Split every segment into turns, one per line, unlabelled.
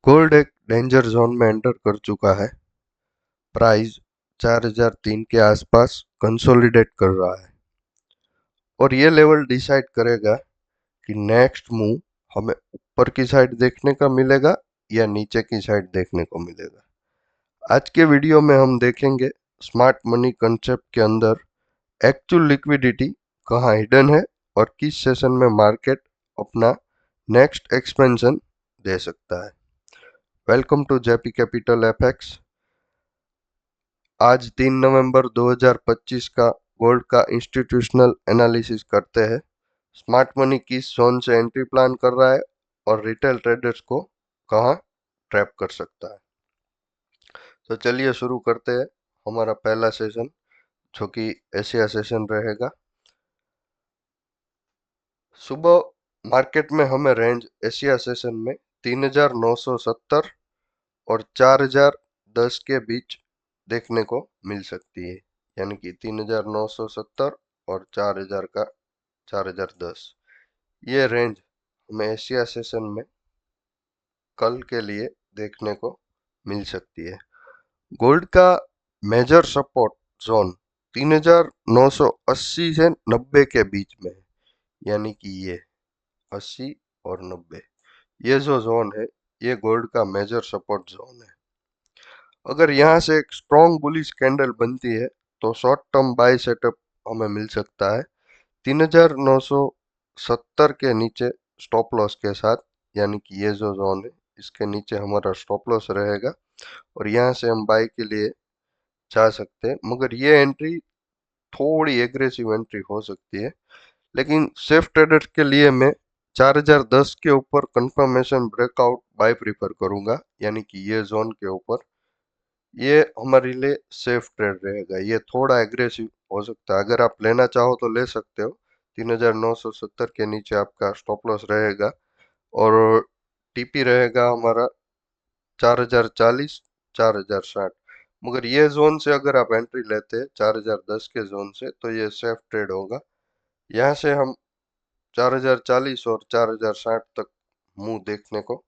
Gold एक danger zone में enter कर चुका है। प्राइस 4003 के आसपास कंसोलिडेट कर रहा है और ये लेवल डिसाइड करेगा कि नेक्स्ट मूव हमें ऊपर की साइड देखने का मिलेगा या नीचे की साइड देखने को मिलेगा। आज के वीडियो में हम देखेंगे स्मार्ट मनी कंसेप्ट के अंदर एक्चुअल लिक्विडिटी कहाँ हिडन है और किस सेशन में मार्केट अपना नेक्स्ट एक्सपेंशन दे सकता है। Welcome to JP capital FX. आज 3 नवंबर 2025 का गोल्ड का इंस्टीट्यूशनल एनालिसिस करते हैं। स्मार्ट मनी किस जोन से एंट्री प्लान कर रहा है और रिटेल ट्रेडर्स को कहां ट्रैप कर सकता है। तो चलिए शुरू करते हैं हमारा पहला सेशन, जो कि एशिया सेशन रहेगा। सुबह मार्केट में हमें रेंज एशिया सेशन में 3970 और 4010 के बीच देखने को मिल सकती है, यानी कि 3970 और 4000 का 4010। ये रेंज हमें एशिया सेशन में कल के लिए देखने को मिल सकती है। गोल्ड का मेजर सपोर्ट जोन 3980 से 90 के बीच में है, यानी कि ये 80 और 90, ये जो जोन है ये गोल्ड का मेजर सपोर्ट जोन है। अगर यहाँ से एक स्ट्रॉन्ग बुलिश कैंडल बनती है तो शॉर्ट टर्म बाय सेटअप हमें मिल सकता है 3970 के नीचे स्टॉप लॉस के साथ, यानी कि ये जो जोन है इसके नीचे हमारा स्टॉप लॉस रहेगा और यहाँ से हम बाय के लिए जा सकते हैं। मगर ये एंट्री थोड़ी एग्रेसिव एंट्री हो सकती है, लेकिन सेफ ट्रेडर्स के लिए मैं 4010 के ऊपर कंफर्मेशन ब्रेकआउट बाय प्रीफर करूंगा, यानी कि ये जोन के ऊपर ये हमारे लिए सेफ ट्रेड रहेगा। ये थोड़ा एग्रेसिव हो सकता है, अगर आप लेना चाहो तो ले सकते हो। 3970 के नीचे आपका स्टॉप लॉस रहेगा और टीपी रहेगा हमारा 4040 4060। मगर ये जोन से अगर आप एंट्री लेते हैं 4010 के जोन से तो ये सेफ ट्रेड होगा। यहाँ से हम 4040 और 4060 तक मुंह देखने को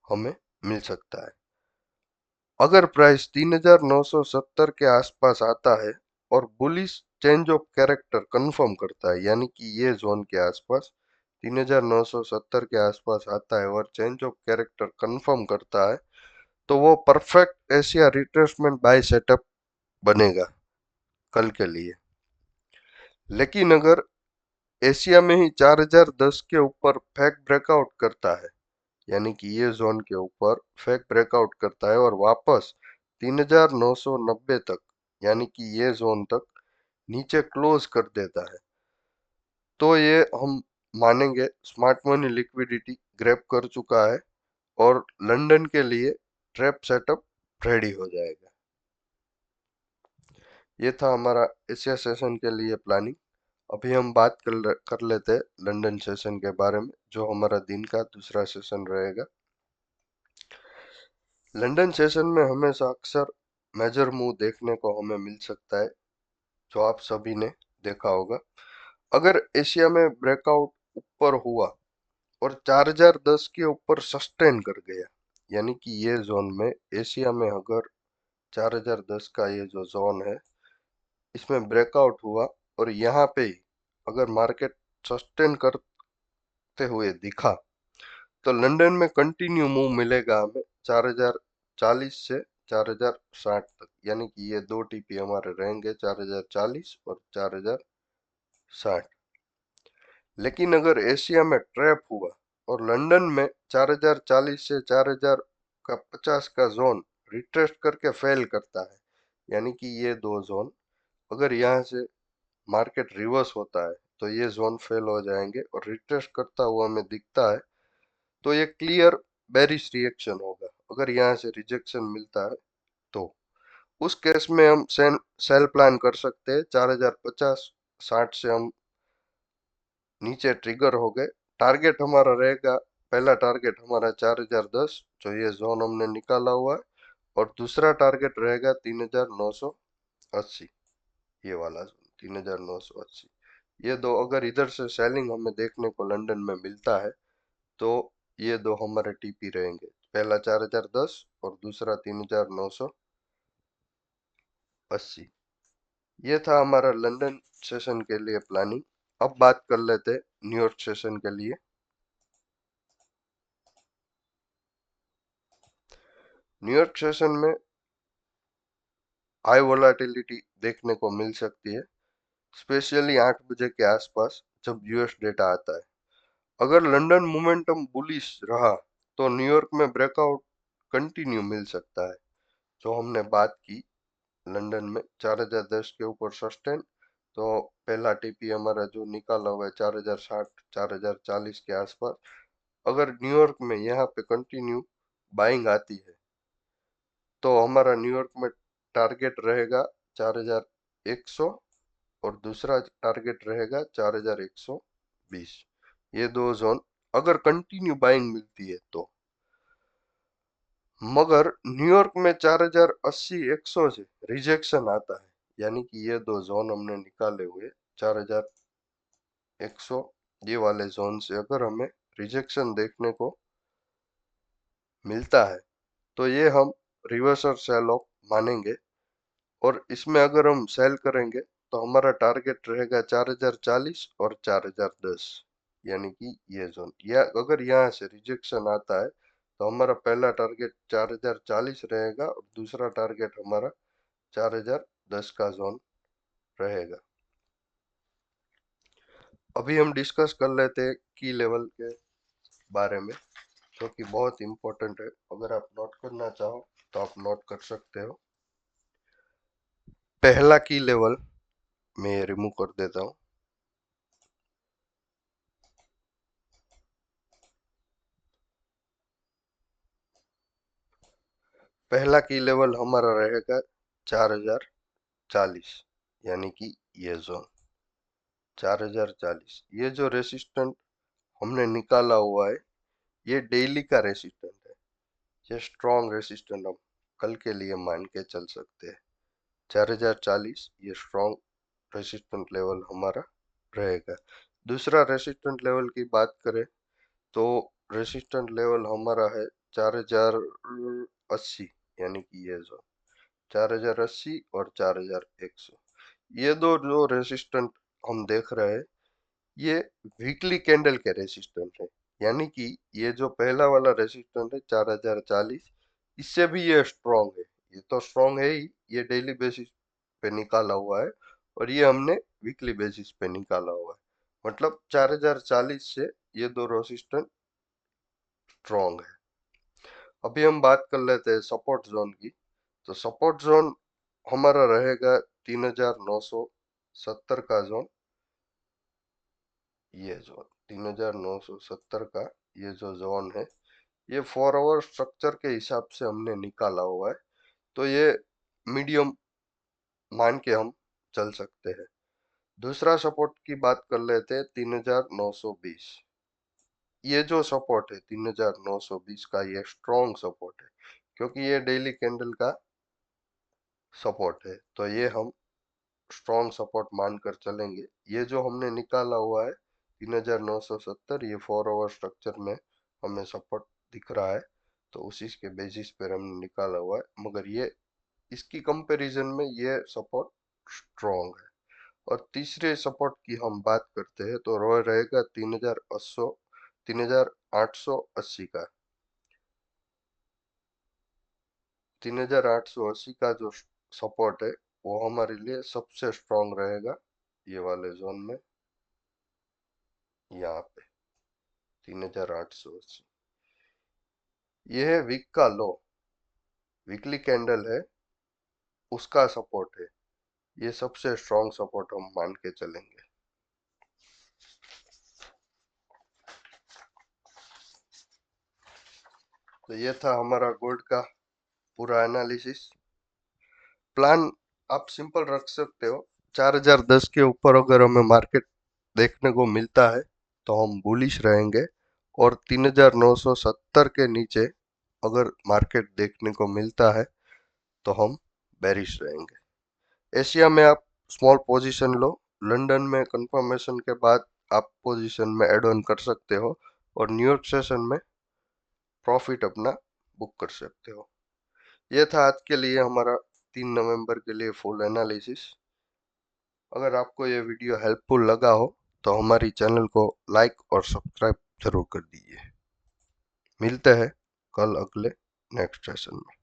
हमें मिल सकता है। अगर प्राइस 3970 के आसपास आता है और bullish change of character confirm करता है, यानी कि ये जोन के आसपास 3970 के आसपास आता है और चेंज ऑफ कैरेक्टर कंफर्म करता है, तो वो perfect Asia retracement buy setup बनेगा कल के लिए। लेकिन अगर एशिया में ही 4010 के ऊपर फेक ब्रेकआउट करता है, यानी कि ये जोन के ऊपर फेक ब्रेकआउट करता है और वापस 3990 तक, यानी कि ये जोन तक नीचे क्लोज कर देता है, तो ये हम मानेंगे स्मार्ट मनी लिक्विडिटी ग्रैब कर चुका है और लंदन के लिए ट्रैप सेटअप रेडी हो जाएगा। ये था हमारा एशिया सेशन के लिए प्लानिंग। अभी हम बात कर लेते हैं लंदन सेशन के बारे में, जो हमारा दिन का दूसरा सेशन रहेगा। लंदन सेशन में हमेशा अक्सर मेजर मूव देखने को हमें मिल सकता है, जो आप सभी ने देखा होगा। अगर एशिया में ब्रेकआउट ऊपर हुआ और 4010 के ऊपर सस्टेन कर गया, यानी कि ये जोन में एशिया में अगर 4010 का ये जो जोन है इसमें ब्रेकआउट हुआ और यहाँ पे ही अगर मार्केट सस्टेन करते हुए दिखा, तो लंदन में कंटिन्यू मूव मिलेगा हमें 4040 से 4060 तक, यानी कि ये दो टीपी हमारे रहेंगे 4040 और 4060। लेकिन अगर एशिया में ट्रैप हुआ और लंदन में 4040 से 4050 का जोन रिट्रेस करके फेल करता है, यानी कि ये दो जोन अगर यहाँ से मार्केट रिवर्स होता है तो ये जोन फेल हो जाएंगे और रिट्रेस करता हुआ हमें दिखता है, तो ये क्लियर बेरिश रिएक्शन होगा। अगर यहाँ से रिजेक्शन मिलता है तो उस केस में हम सेल प्लान कर सकते हैं। 4050 60 से हम नीचे ट्रिगर हो गए। टारगेट हमारा रहेगा, पहला टारगेट हमारा 4010, जो ये जोन हमने निकाला हुआ है, और दूसरा टारगेट रहेगा 3980, ये वाला 3980। ये दो अगर इधर से सेलिंग हमें देखने को लंदन में मिलता है तो ये दो हमारे टीपी रहेंगे। पहला 4010 और दूसरा 3980। ये था हमारा लंदन सेशन के लिए प्लानिंग। अब बात कर लेते न्यूयॉर्क सेशन के लिए। न्यूयॉर्क सेशन में हाई वोलाटिलिटी देखने को मिल सकती है, स्पेशली 8 बजे के आसपास जब यूएस डेटा आता है। अगर लंदन मोमेंटम बुलिश रहा तो न्यूयॉर्क में ब्रेकआउट कंटिन्यू मिल सकता है, जो हमने बात की लंदन में 4010 के ऊपर सस्टेन। तो पहला टीपी हमारा जो निकाला हुआ है 4060 4040 के आसपास, अगर न्यूयॉर्क में यहाँ पे कंटिन्यू बाइंग आती है तो हमारा न्यूयॉर्क में टारगेट रहेगा 4100 और दूसरा टारगेट रहेगा 4120। ये दो जोन अगर कंटिन्यू बाइंग मिलती है तो। मगर न्यूयॉर्क में 4080 100 से रिजेक्शन आता है, यानी कि ये दो जोन हमने निकाले हुए 4100, ये वाले जोन से अगर हमें रिजेक्शन देखने को मिलता है तो ये हम रिवर्सल सेल ऑफ मानेंगे। और इसमें अगर हम सेल करेंगे तो हमारा टारगेट रहेगा 4040 और 4010, यानी कि ये जोन। या अगर यहाँ से रिजेक्शन आता है तो हमारा पहला टारगेट 4040 रहेगा और दूसरा टारगेट हमारा 4010 का जोन रहेगा। अभी हम डिस्कस कर लेते हैं की लेवल के बारे में, जो कि बहुत इंपॉर्टेंट है। अगर आप नोट करना चाहो तो आप नोट कर सकते हो। पहला की लेवल मैं रिमूव कर देता हूँ। पहला की लेवल हमारा रहेगा 4040, यानी कि ये जोन 4040। ये जो रेसिस्टेंट हमने निकाला हुआ है ये डेली का रेसिस्टेंट है। ये स्ट्रॉन्ग रेसिस्टेंट हम कल के लिए मान के चल सकते हैं। 4040 ये स्ट्रॉन्ग रेसिस्टेंट लेवल हमारा रहेगा। दूसरा रेसिस्टेंट लेवल की बात करें तो रेसिस्टेंट लेवल हमारा है 4080, यानी कि ये जोन 4080 और 4100। ये दो जो रेसिस्टेंट हम देख रहे हैं ये वीकली कैंडल के रेसिस्टेंट है, यानी कि ये जो पहला वाला रेसिस्टेंट है 4040, इससे भी ये स्ट्रॉन्ग है। ये तो स्ट्रॉन्ग है ही, ये डेली बेसिस पे निकाला हुआ है और ये हमने वीकली बेसिस पे निकाला हुआ है। मतलब 4040 से ये दो रेसिस्टेंट स्ट्रॉन्ग है। अभी हम बात कर लेते हैं सपोर्ट जोन की। तो सपोर्ट जोन हमारा रहेगा 3970 का जोन। ये जोन 3970 का ये जो जोन है ये 4 आवर स्ट्रक्चर के हिसाब से हमने निकाला हुआ है, तो ये मीडियम मान के हम चल सकते हैं। दूसरा सपोर्ट की बात कर लेते हैं 3920। ये जो सपोर्ट है 3920 का ये स्ट्रॉन्ग सपोर्ट है, क्योंकि ये डेली कैंडल का सपोर्ट है, तो ये हम स्ट्रॉन्ग सपोर्ट मानकर चलेंगे। ये जो हमने निकाला हुआ है 3970, ये 4 आवर स्ट्रक्चर में हमें सपोर्ट दिख रहा है, तो उसी के बेसिस पर हमने निकाला हुआ है। मगर ये इसकी कंपैरिजन में ये सपोर्ट स्ट्रॉन्ग है। और तीसरे सपोर्ट की हम बात करते हैं तो रो रहेगा 3880 का। 3880 का जो सपोर्ट है वो हमारे लिए सबसे स्ट्रॉन्ग रहेगा ये वाले जोन में, यहाँ पे 3880। ये है वीक का लो, वीकली कैंडल है उसका सपोर्ट है। ये सबसे स्ट्रॉन्ग सपोर्ट हम मान के चलेंगे। तो ये था हमारा गोल्ड का पूरा एनालिसिस। प्लान आप सिंपल रख सकते हो। 4010 के ऊपर अगर हमें मार्केट देखने को मिलता है तो हम बुलिश रहेंगे, और 3970 के नीचे अगर मार्केट देखने को मिलता है तो हम बेरिश रहेंगे। एशिया में आप स्मॉल पोजीशन लो, लंदन में कंफर्मेशन के बाद आप पोजीशन में ऐड ऑन कर सकते हो, और न्यूयॉर्क सेशन में प्रॉफिट अपना बुक कर सकते हो। ये था आज के लिए हमारा 3 नवंबर के लिए फुल एनालिसिस। अगर आपको ये वीडियो हेल्पफुल लगा हो तो हमारी चैनल को लाइक और सब्सक्राइब जरूर कर दीजिए। मिलते हैं कल अगले नेक्स्ट सेशन में।